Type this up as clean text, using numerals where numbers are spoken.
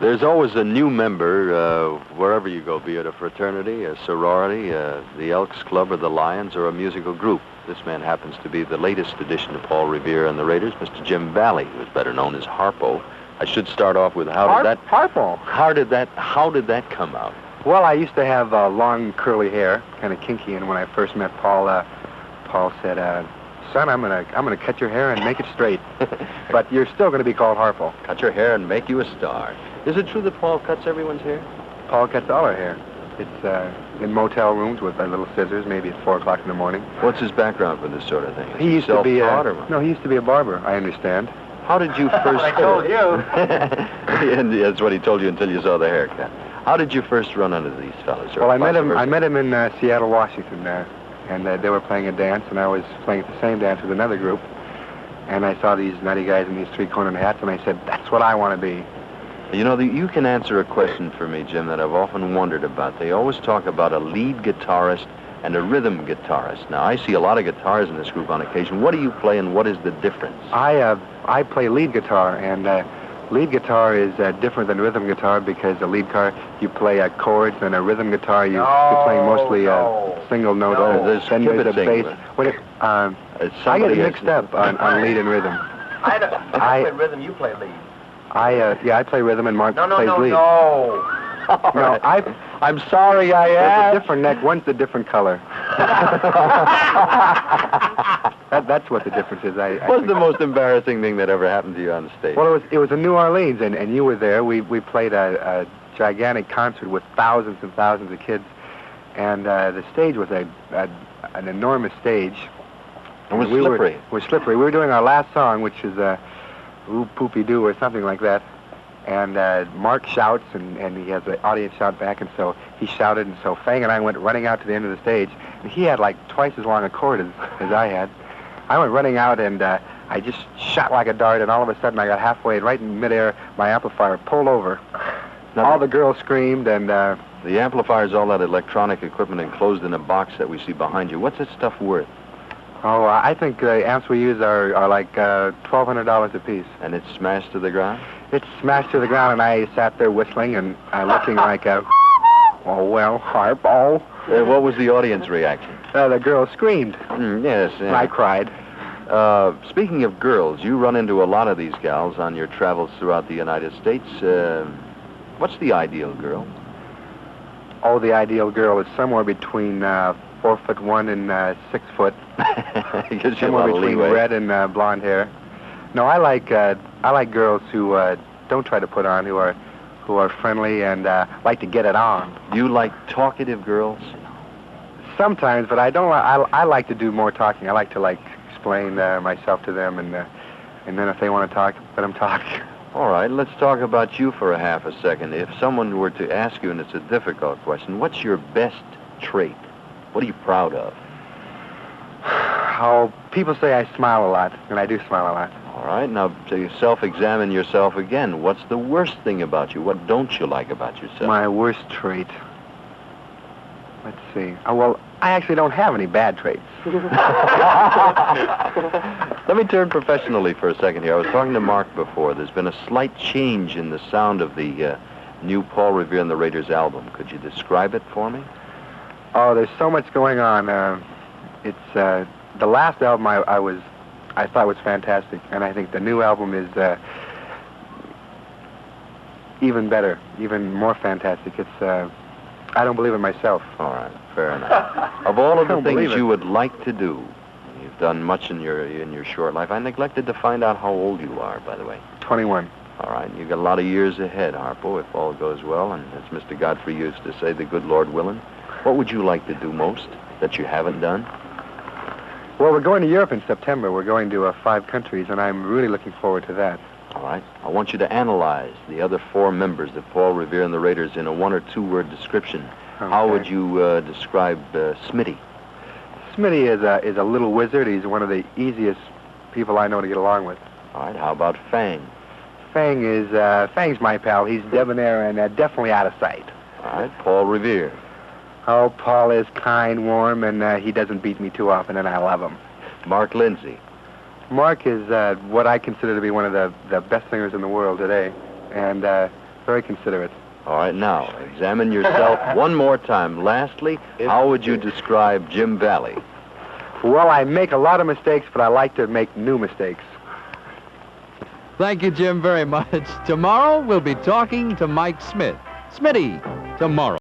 There's always a new member wherever you go, be it a fraternity, a sorority, the Elks Club, or the Lions, or a musical group. This man happens to be the latest addition to Paul Revere and the Raiders, Mr. Jim Valley, who's better known as Harpo. I should start off with Harpo. How did that come out? Well, I used to have long curly hair, kind of kinky, and when I first met Paul, Paul said, "Son, I'm gonna cut your hair and make it straight, but you're still gonna be called Harpo." Cut your hair and make you a star. Is it true that Paul cuts everyone's hair? Paul cuts all our hair. It's in motel rooms with little scissors, maybe at 4 o'clock in the morning. What's his background for this sort of thing? He used to be he used to be a barber. I understand. How did you first? I told you. And that's what he told you until you saw the haircut. How did you first run into these fellas? Well, I met him in Seattle, Washington, and they were playing a dance, and I was playing the same dance with another group, and I saw these nutty guys in these three-cornered hats, and I said, "That's what I want to be." You know, you can answer a question for me, Jim, that I've often wondered about. They always talk about a lead guitarist and a rhythm guitarist. Now, I see a lot of guitars in this group on occasion. What do you play, and what is the difference? I play lead guitar, and lead guitar is different than rhythm guitar because a lead guitar, you play chords, and a rhythm guitar, you're playing mostly single note. Then there's a bass. I get mixed up on lead and rhythm. I play rhythm, you play lead. I play rhythm, and Mark plays lead. No. No, I'm sorry I asked. There's a different neck. One's a different color. That's what the difference is. What's the most embarrassing thing that ever happened to you on stage? Well, it was in New Orleans, and you were there. We played a gigantic concert with thousands and thousands of kids, and the stage was an enormous stage. It was slippery. It was slippery. We were doing our last song, which is Ooh Poopy Doo or something like that. And Mark shouts, and he has the audience shout back, and so he shouted, and so Fang and I went running out to the end of the stage, and he had like twice as long a cord as I had. I went running out, and I just shot like a dart, and all of a sudden I got halfway, right in midair, my amplifier pulled over. Now, all the girls screamed, and... the amplifier's all that electronic equipment enclosed in a box that we see behind you. What's that stuff worth? Oh, I think the amps we use are like $1,200 a piece. And it's smashed to the ground? It's smashed to the ground, and I sat there whistling and looking like a... Oh, well, Harpo. What was the audience reaction? The girls screamed. Yes. And I cried. Speaking of girls, you run into a lot of these gals on your travels throughout the United States. What's the ideal girl? Oh, the ideal girl is somewhere between 4'1" and 6 foot. Somewhere between red and blonde hair. No, I like girls who don't try to put on, who are friendly and like to get it on. You like talkative girls? Sometimes, but I don't. I like to do more talking. I like to explain myself to them, and then if they want to talk, let them talk. All right, let's talk about you for a half a second. If someone were to ask you, and it's a difficult question, what's your best trait? What are you proud of? How people say I smile a lot, and I do smile a lot. All right, now to self-examine yourself again. What's the worst thing about you? What don't you like about yourself? My worst trait. Let's see. Oh, well, I actually don't have any bad traits. Let me turn professionally for a second here. I was talking to Mark before. There's been a slight change in the sound of the new Paul Revere and the Raiders album. Could you describe it for me? Oh, there's so much going on. It's the last album I thought was fantastic, and I think the new album is even better, even more fantastic. It's I don't believe it myself. All right, fair enough. Of all of the things you would like to do, you've done much in your short life. I neglected to find out how old you are, by the way. 21. All right, you've got a lot of years ahead, Harpo, if all goes well, and as Mr. Godfrey used to say, the good Lord willing. What would you like to do most that you haven't done? Well, we're going to Europe in September. We're going to 5 countries, and I'm really looking forward to that. All right. I want you to analyze the other 4 members of Paul Revere and the Raiders in a 1 or 2 word description. Okay. How would you describe Smitty? Smitty is a little wizard. He's one of the easiest people I know to get along with. All right. How about Fang? Fang's my pal. He's debonair and definitely out of sight. All right. Paul Revere? Oh, Paul is kind, warm, and he doesn't beat me too often, and I love him. Mark Lindsay? Mark is what I consider to be one of the best singers in the world today. And Very considerate. All right, now, examine yourself one more time. Lastly, how would you describe Jim Valley? Well, I make a lot of mistakes, but I like to make new mistakes. Thank you, Jim, very much. Tomorrow, we'll be talking to Mike Smith. Smitty, tomorrow.